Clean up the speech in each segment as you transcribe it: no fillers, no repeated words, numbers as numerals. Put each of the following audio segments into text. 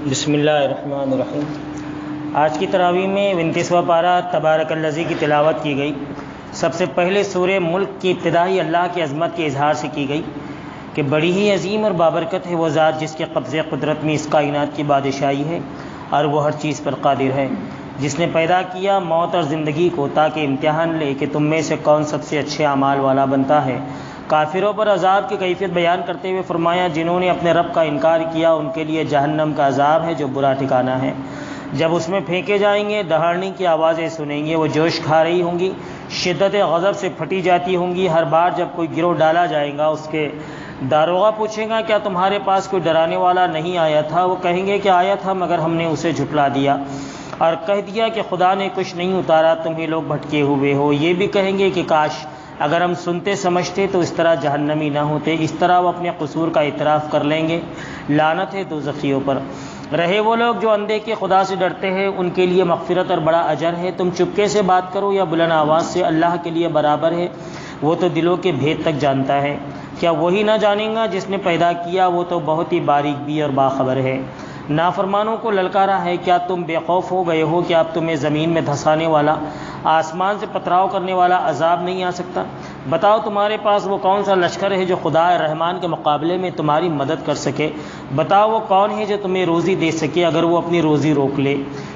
بسم اللہ الرحمن الرحیم۔ آج کی تراویح میں 29واں پارہ تبارک الذی کی تلاوت کی گئی۔ سب سے پہلے سورہ ملک کی ابتدائی اللہ کی عظمت کے اظہار سے کی گئی کہ بڑی ہی عظیم اور بابرکت ہے وہ ذات جس کے قبضے قدرت میں اس کائنات کی بادشاہی ہے اور وہ ہر چیز پر قادر ہے، جس نے پیدا کیا موت اور زندگی کو تاکہ امتحان لے کہ تم میں سے کون سب سے اچھے اعمال والا بنتا ہے۔ کافروں پر عذاب کی کیفیت بیان کرتے ہوئے فرمایا جنہوں نے اپنے رب کا انکار کیا ان کے لیے جہنم کا عذاب ہے جو برا ٹھکانہ ہے۔ جب اس میں پھینکے جائیں گے دہاڑنے کی آوازیں سنیں گے، وہ جوش کھا رہی ہوں گی، شدت غضب سے پھٹی جاتی ہوں گی۔ ہر بار جب کوئی گروہ ڈالا جائے گا اس کے داروغہ پوچھے گا کیا تمہارے پاس کوئی ڈرانے والا نہیں آیا تھا؟ وہ کہیں گے کہ آیا تھا مگر ہم نے اسے جھٹلا دیا اور کہہ دیا کہ خدا نے کچھ نہیں اتارا، تم ہی لوگ بھٹکے ہوئے ہو۔ یہ بھی کہیں گے کہ کاش اگر ہم سنتے سمجھتے تو اس طرح جہنمی نہ ہوتے۔ اس طرح وہ اپنے قصور کا اعتراف کر لیں گے۔ لعنت ہے دوزخیوں پر۔ رہے وہ لوگ جو اندھے کے خدا سے ڈرتے ہیں ان کے لیے مغفرت اور بڑا اجر ہے۔ تم چپکے سے بات کرو یا بلند آواز سے، اللہ کے لیے برابر ہے، وہ تو دلوں کے بھید تک جانتا ہے۔ کیا وہی نہ جانے گا جس نے پیدا کیا؟ وہ تو بہت ہی باریک بھی اور باخبر ہے۔ نافرمانوں کو للکارا ہے کیا تم بے خوف ہو گئے ہو کہ اب تمہیں زمین میں دھسانے والا، آسمان سے پتھراؤ کرنے والا عذاب نہیں آ سکتا؟ بتاؤ تمہارے پاس وہ کون سا لشکر ہے جو خدا رحمان کے مقابلے میں تمہاری مدد کر سکے؟ بتاؤ وہ کون ہے جو تمہیں روزی دے سکے اگر وہ اپنی روزی روک لے؟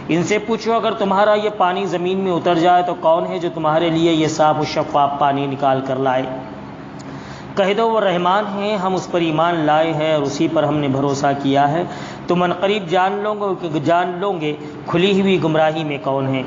ان سے پوچھو اگر تمہارا یہ پانی زمین میں اتر جائے تو کون ہے جو تمہارے لیے یہ صاف و شفاف پانی نکال کر لائے؟ کہہ دو وہ رحمان ہیں، ہم اس پر ایمان لائے ہیں اور اسی پر ہم نے بھروسہ کیا ہے۔ تم عنقریب جان لو گے کھلی ہوئی گمراہی میں کون ہے۔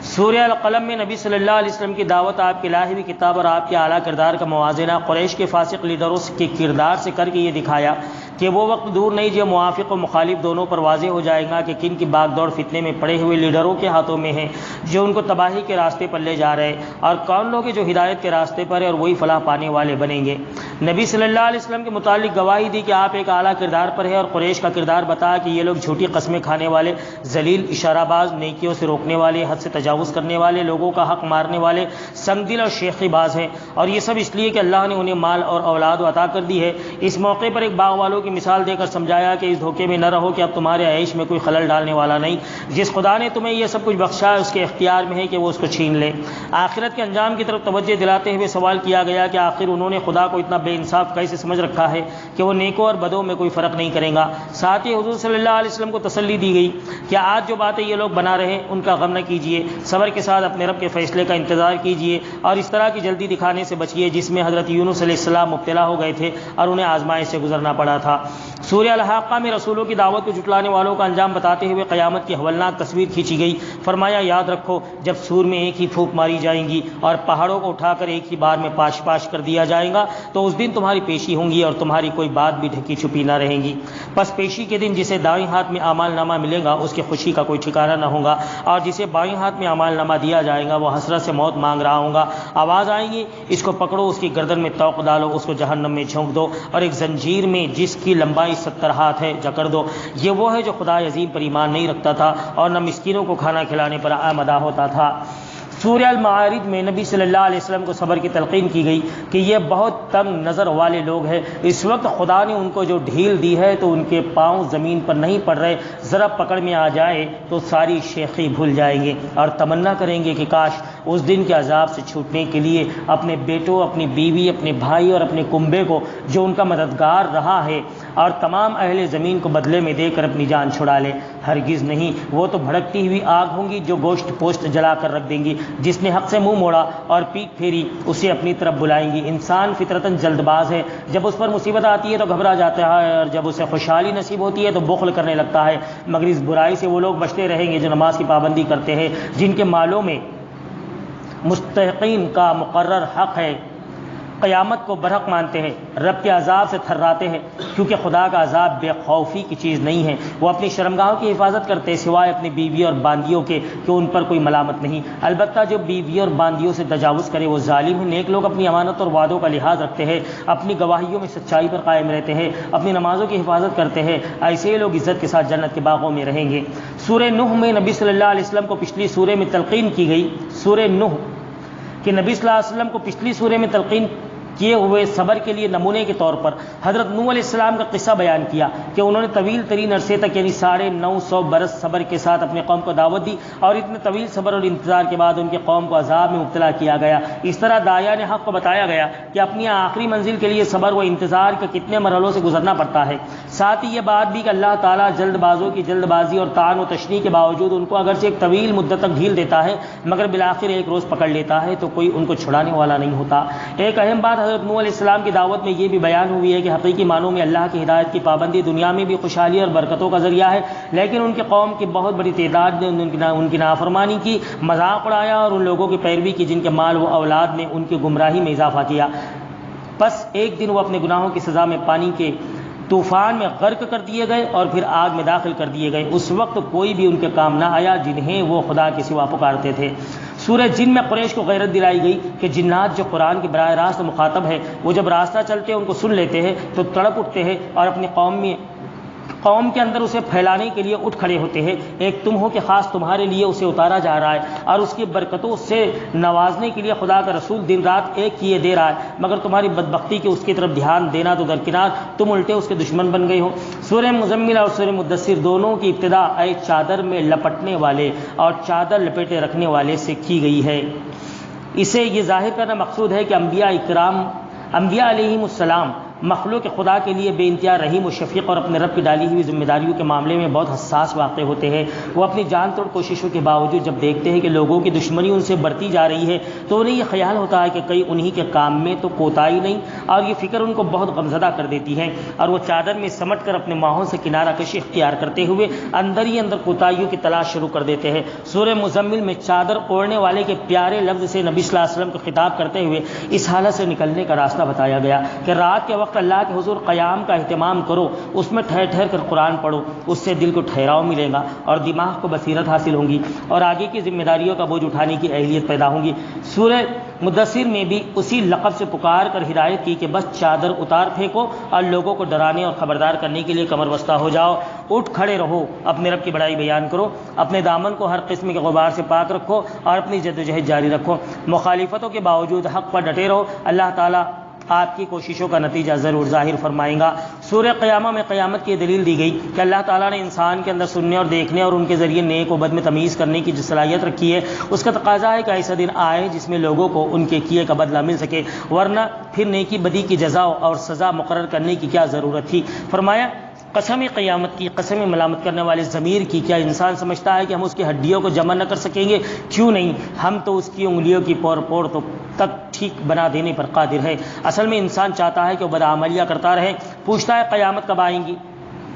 سورہ القلم میں نبی صلی اللہ علیہ وسلم کی دعوت، آپ کی الہی کتاب اور آپ کے اعلیٰ کردار کا موازنہ قریش کے فاسق لیڈروں کے کردار سے کر کے یہ دکھایا کہ وہ وقت دور نہیں جو موافق و مخالف دونوں پر واضح ہو جائے گا کہ کن کی باغ دوڑ فتنے میں پڑے ہوئے لیڈروں کے ہاتھوں میں ہیں جو ان کو تباہی کے راستے پر لے جا رہے، اور کون لوگ ہیں جو ہدایت کے راستے پر ہیں اور وہی فلاح پانے والے بنیں گے۔ نبی صلی اللہ علیہ وسلم کے متعلق گواہی دی کہ آپ ایک اعلیٰ کردار پر ہے اور قریش کا کردار بتایا کہ یہ لوگ جھوٹی قسمیں کھانے والے، ذلیل، اشارہ باز، نیکیوں سے روکنے والے، حد سے تجاوز کرنے والے، لوگوں کا حق مارنے والے، سنگ دل اور شیخی باز ہیں، اور یہ سب اس لیے کہ اللہ نے انہیں مال اور اولاد عطا کر دی ہے۔ اس موقع پر ایک باغ والوں کی مثال دے کر سمجھایا کہ اس دھوکے میں نہ رہو کہ اب تمہارے عیش میں کوئی خلل ڈالنے والا نہیں۔ جس خدا نے تمہیں یہ سب کچھ بخشا ہے اس کے اختیار میں ہے کہ وہ اس کو چھین لے۔ آخرت کے انجام کی طرف توجہ دلاتے ہوئے سوال کیا گیا کہ آخر انہوں نے خدا کو اتنا بے انصاف کیسے سمجھ رکھا ہے کہ وہ نیکوں اور بدوں میں کوئی فرق نہیں کرے گا۔ ساتھ ہی حضور صلی اللہ علیہ وسلم کو تسلی دی گئی کہ آج جو باتیں یہ لوگ بنا رہے ہیں ان کا غم نہ کیجیے، صبر کے ساتھ اپنے رب کے فیصلے کا انتظار کیجیے اور اس طرح کی جلدی دکھانے سے بچیے جس میں حضرت یونس علیہ السلام مبتلا ہو گئے تھے اور انہیں آزمائش سے گزرنا پڑا تھا۔ سورہ الحاقہ میں رسولوں کی دعوت کو جھٹلانے والوں کا انجام بتاتے ہوئے قیامت کی ہولناک تصویر کھینچی گئی۔ فرمایا یاد رکھو جب سور میں ایک ہی پھونک ماری جائیں گی اور پہاڑوں کو اٹھا کر ایک ہی بار میں پاش پاش کر دیا جائے گا تو اس دن تمہاری پیشی ہوں گی اور تمہاری کوئی بات بھی ڈھکی چھپی نہ رہیں گی۔ پس پیشی کے دن جسے دائیں ہاتھ میں اعمال نامہ ملے گا اس کی خوشی کا کوئی ٹھکانہ نہ ہوگا، اور جسے بائیں ہاتھ میں اعمال نامہ دیا جائے گا وہ حسرت سے موت مانگ رہا ہوگا۔ آواز آئے گی اس کو پکڑو، اس کی گردن میں توق ڈالو، اس کو جہنم میں جھونک دو اور ایک زنجیر میں جس کی لمبائی 70 ہاتھ ہے جکڑ دو۔ یہ وہ ہے جو خدا عظیم پر ایمان نہیں رکھتا تھا اور نہ مسکینوں کو کھانا کھلانے پر آمادہ ہوتا تھا۔ سورہ المعارج میں نبی صلی اللہ علیہ وسلم کو صبر کی تلقین کی گئی کہ یہ بہت تنگ نظر والے لوگ ہیں، اس وقت خدا نے ان کو جو ڈھیل دی ہے تو ان کے پاؤں زمین پر نہیں پڑ رہے، ذرا پکڑ میں آ جائے تو ساری شیخی بھول جائیں گے اور تمنا کریں گے کہ کاش اس دن کے عذاب سے چھوٹنے کے لیے اپنے بیٹوں، اپنی بیوی، اپنے بھائی اور اپنے کنبے کو جو ان کا مددگار رہا ہے اور تمام اہل زمین کو بدلے میں دے کر اپنی جان چھڑا لے۔ ہرگز نہیں، وہ تو بھڑکتی ہوئی آگ ہوں گی جو گوشت پوشت جلا کر رکھ دیں گی۔ جس نے حق سے منہ موڑا اور پیٹ پھیری اسے اپنی طرف بلائیں گی۔ انسان فطرتاً جلد باز ہے، جب اس پر مصیبت آتی ہے تو گھبرا جاتا ہے اور جب اسے خوشحالی نصیب ہوتی ہے تو بخل کرنے لگتا ہے، مگر اس برائی سے وہ لوگ بچتے رہیں گے جو نماز کی پابندی کرتے ہیں، جن کے مالوں میں مستحقین کا مقرر حق ہے، قیامت کو برحق مانتے ہیں، رب کے عذاب سے تھراتے ہیں، کیونکہ خدا کا عذاب بے خوفی کی چیز نہیں ہے۔ وہ اپنی شرمگاہوں کی حفاظت کرتے سوائے اپنی بیوی اور باندیوں کے کہ ان پر کوئی ملامت نہیں، البتہ جو بیوی اور باندیوں سے تجاوز کرے وہ ظالم ہے۔ نیک لوگ اپنی امانت اور وعدوں کا لحاظ رکھتے ہیں، اپنی گواہیوں میں سچائی پر قائم رہتے ہیں، اپنی نمازوں کی حفاظت کرتے ہیں، ایسے ہی لوگ عزت کے ساتھ جنت کے باغوں میں رہیں گے۔ سورہ نوح میں نبی صلی اللہ علیہ وسلم کو پچھلی سورہ میں تلقین کی گئی، سورہ نوح کہ نبی صلی اللہ علیہ وسلم کو پچھلی سورہ میں تلقین کیے ہوئے صبر کے لیے نمونے کے طور پر حضرت نوح علیہ السلام کا قصہ بیان کیا کہ انہوں نے طویل ترین عرصے تک یعنی 950 برس صبر کے ساتھ اپنے قوم کو دعوت دی، اور اتنے طویل صبر اور انتظار کے بعد ان کے قوم کو عذاب میں مبتلا کیا گیا۔ اس طرح داعیان حق کو بتایا گیا کہ اپنی آخری منزل کے لیے صبر و انتظار کے کتنے مرحلوں سے گزرنا پڑتا ہے۔ ساتھ ہی یہ بات بھی کہ اللہ تعالیٰ جلد بازوں کی جلد بازی اور طعن و تشنیع کے باوجود ان کو اگرچہ ایک طویل مدت تک ڈھیل دیتا ہے مگر بالآخر ایک روز پکڑ لیتا ہے تو کوئی ان کو چھڑانے والا نہیں ہوتا۔ ایک اہم بات حضرت نوح علیہ السلام کی دعوت میں یہ بھی بیان ہوئی ہے کہ حقیقی معنوں میں اللہ کی ہدایت کی پابندی دنیا میں بھی خوشحالی اور برکتوں کا ذریعہ ہے، لیکن ان کے قوم کی بہت بڑی تعداد نے ان کی نافرمانی کی، مذاق اڑایا اور ان لوگوں کی پیروی کی جن کے مال و اولاد نے ان کی گمراہی میں اضافہ کیا۔ بس ایک دن وہ اپنے گناہوں کی سزا میں پانی کے طوفان میں غرق کر دیے گئے اور پھر آگ میں داخل کر دیے گئے۔ اس وقت کوئی بھی ان کے کام نہ آیا جنہیں وہ خدا کے سوا پکارتے تھے۔ سورہ جن میں قریش کو غیرت دلائی گئی کہ جنات جو قرآن کے براہ راست مخاطب ہے وہ جب راستہ چلتے ہیں ان کو سن لیتے ہیں تو تڑپ اٹھتے ہیں اور اپنی قوم کے اندر اسے پھیلانے کے لیے اٹھ کھڑے ہوتے ہیں۔ ایک تم ہو کہ خاص تمہارے لیے اسے اتارا جا رہا ہے اور اس کی برکتوں سے نوازنے کے لیے خدا کا رسول دن رات ایک کیے دے رہا ہے، مگر تمہاری بدبختی کہ اس کی طرف دھیان دینا تو درکنار، تم الٹے اس کے دشمن بن گئے ہو۔ سورہ مزمل اور سورہ مدثر دونوں کی ابتدا اے چادر میں لپٹنے والے اور چادر لپیٹے رکھنے والے سے کی گئی ہے۔ اسے یہ ظاہر کرنا مقصود ہے کہ انبیاء علیہم السلام مخلوق خدا کے لیے بے انتہا رحیم و شفیق اور اپنے رب کی ڈالی ہوئی ذمہ داریوں کے معاملے میں بہت حساس واقع ہوتے ہیں۔ وہ اپنی جان توڑ کوششوں کے باوجود جب دیکھتے ہیں کہ لوگوں کی دشمنی ان سے بڑھتی جا رہی ہے تو انہیں یہ خیال ہوتا ہے کہ کہیں انہی کے کام میں تو کوتاہی نہیں، اور یہ فکر ان کو بہت غمزدہ کر دیتی ہے، اور وہ چادر میں سمٹ کر اپنے ماحول سے کنارہ کشی اختیار کرتے ہوئے اندر ہی اندر کوتاہیوں کی تلاش شروع کر دیتے ہیں۔ سورہ مزمل میں چادر اوڑھنے والے کے پیارے لفظ سے نبی صلی اللہ علیہ وسلم کو خطاب کرتے ہوئے اس حالت سے نکلنے کا راستہ بتایا گیا کہ رات کے وقت اللہ کے حضور قیام کا اہتمام کرو، اس میں ٹھہر ٹھہر کر قرآن پڑھو، اس سے دل کو ٹھہراؤ ملے گا اور دماغ کو بصیرت حاصل ہوں گی اور آگے کی ذمہ داریوں کا بوجھ اٹھانے کی اہلیت پیدا ہوں گی۔ سورہ مدثر میں بھی اسی لقب سے پکار کر ہدایت کی کہ بس چادر اتار پھینکو اور لوگوں کو ڈرانے اور خبردار کرنے کے لیے کمر بستہ ہو جاؤ، اٹھ کھڑے رہو، اپنے رب کی بڑائی بیان کرو، اپنے دامن کو ہر قسم کے غبار سے پاک رکھو اور اپنی جدوجہد جاری رکھو، مخالفتوں کے باوجود حق پر ڈٹے رہو، اللہ تعالیٰ آپ کی کوششوں کا نتیجہ ضرور ظاہر فرمائیں گا۔ سورہ قیامہ میں قیامت کی دلیل دی گئی کہ اللہ تعالیٰ نے انسان کے اندر سننے اور دیکھنے اور ان کے ذریعے نیک و بد میں تمیز کرنے کی جو صلاحیت رکھی ہے اس کا تقاضا ہے کہ ایسا دن آئے جس میں لوگوں کو ان کے کیے کا بدلہ مل سکے، ورنہ پھر نیکی بدی کی جزا اور سزا مقرر کرنے کی کیا ضرورت تھی۔ فرمایا قسم قیامت کی، قسم ملامت کرنے والے ضمیر کی، کیا انسان سمجھتا ہے کہ ہم اس کی ہڈیوں کو جمع نہ کر سکیں گے؟ کیوں نہیں، ہم تو اس کی انگلیوں کی پور تو تک ٹھیک بنا دینے پر قادر ہے۔ اصل میں انسان چاہتا ہے کہ وہ بدعملیاں کرتا رہے، پوچھتا ہے قیامت کب آئیں گی،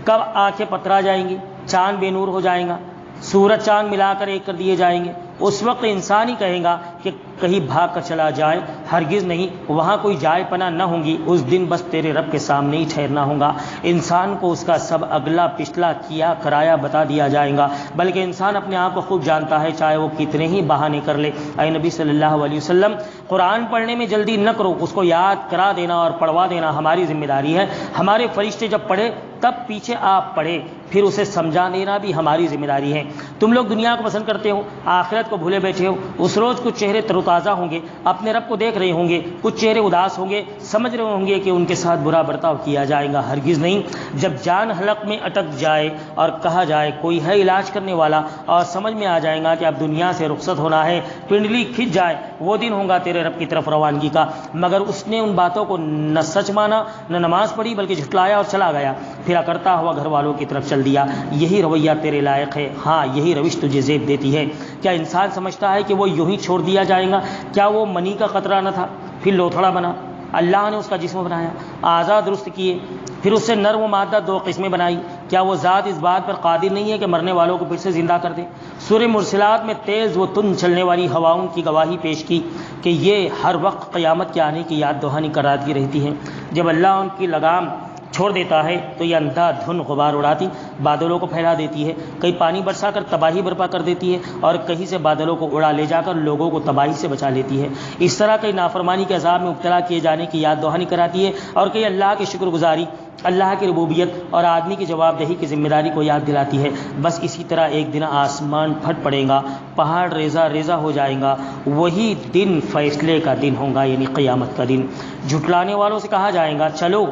کب آنکھیں پترا جائیں گی، چاند بے نور ہو جائیں گا، سورج چاند ملا کر ایک کر دیے جائیں گے۔ اس وقت انسان ہی کہے گا کہ کہیں بھاگ کر چلا جائے، ہرگز نہیں، وہاں کوئی جائے پناہ نہ ہوں گی، اس دن بس تیرے رب کے سامنے ہی ٹھہرنا ہوگا۔ انسان کو اس کا سب اگلا پچھلا کیا کرایا بتا دیا جائے گا، بلکہ انسان اپنے آپ کو خوب جانتا ہے چاہے وہ کتنے ہی بہانے کر لے۔ اے نبی صلی اللہ علیہ وسلم، قرآن پڑھنے میں جلدی نہ کرو، اس کو یاد کرا دینا اور پڑھوا دینا ہماری ذمہ داری ہے۔ ہمارے فرشتے جب پڑھے تب پیچھے آپ پڑھے، پھر اسے سمجھا دینا بھی ہماری ذمہ داری ہے۔ تم لوگ دنیا کو پسند کرتے ہو، آخرت کو بھولے بیٹھے ہو۔ اس روز کچھ چہرے تر و تازہ ہوں گے، اپنے رب کو دیکھ رہے ہوں گے، کچھ چہرے اداس ہوں گے، سمجھ رہے ہوں گے کہ ان کے ساتھ برا برتاؤ کیا جائے گا۔ ہرگز نہیں، جب جان حلق میں اٹک جائے اور کہا جائے کوئی ہے علاج کرنے والا، اور سمجھ میں آ جائے گا کہ اب دنیا سے رخصت ہونا ہے، پنڈلی کھنچ جائے، وہ دن ہوگا تیرے رب کی طرف روانگی کا۔ مگر اس نے ان باتوں کو نہ سچ مانا، نہ نماز پڑھی، بلکہ جھٹلایا اور چلا گیا، پھر اکڑتا ہوا گھر والوں کی طرف چل دیا۔ یہی رویہ تیرے لائق ہے، ہاں یہی روش تجھے زیب دیتی ہے۔ کیا انسان سمجھتا ہے کہ وہ یوں ہی چھوڑ دیا جائے گا؟ کیا وہ منی کا قطرہ نہ تھا، پھر لوتھڑا بنا، اللہ نے اس کا جسم بنایا، اعضاء درست کیے، پھر اس سے نر و مادہ دو قسمیں بنائی، کیا وہ ذات اس بات پر قادر نہیں ہے کہ مرنے والوں کو پھر سے زندہ کر دے؟ سورہ مرسلات میں تیز و تند چلنے والی ہواؤں کی گواہی پیش کی کہ یہ ہر وقت قیامت کے آنے کی یاد دہانی کراتی رہتی ہیں۔ جب اللہ ان کی لگام چھوڑ دیتا ہے تو یہ اندھا دھن غبار اڑاتی بادلوں کو پھیلا دیتی ہے، کہیں پانی برسا کر تباہی برپا کر دیتی ہے اور کہیں سے بادلوں کو اڑا لے جا کر لوگوں کو تباہی سے بچا لیتی ہے۔ اس طرح کئی نافرمانی کے عذاب میں مبتلا کیے جانے کی یاد دہانی کراتی ہے اور کئی اللہ کی شکر گزاری، اللہ کی ربوبیت اور آدمی کی جواب دہی کی ذمہ داری کو یاد دلاتی ہے۔ بس اسی طرح ایک دن آسمان پھٹ پڑے گا، پہاڑ ریزہ ریزہ ہو جائیں گا، وہی دن فیصلے کا دن ہوگا، یعنی قیامت کا دن۔ جھٹلانے والوں سے کہا جائے گا چلو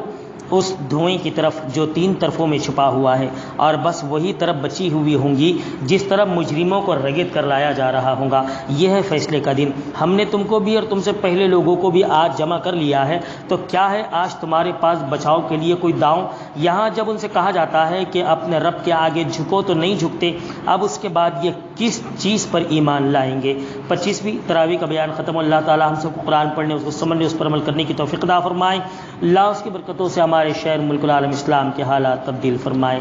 اس دھوئیں کی طرف جو 3 طرفوں میں چھپا ہوا ہے، اور بس وہی طرف بچی ہوئی ہوں گی جس طرف مجرموں کو رگت کر لایا جا رہا ہوگا۔ یہ ہے فیصلے کا دن۔ ہم نے تم کو بھی اور تم سے پہلے لوگوں کو بھی آج جمع کر لیا ہے، تو کیا ہے آج تمہارے پاس بچاؤ کے لیے کوئی داؤں؟ یہاں جب ان سے کہا جاتا ہے کہ اپنے رب کے آگے جھکو تو نہیں جھکتے، اب اس کے بعد یہ کس چیز پر ایمان لائیں گے؟ 25ویں تراویح کا بیان ختم۔ اللہ تعالی ہم سب کو قرآن پڑھنے، اس کو سمجھنے، اس پر عمل کرنے کی توفیق عطا فرمائے۔ اللہ اس کی برکتوں سے ہمارے شہر ملک العالم اسلام کے حالات تبدیل فرمائے۔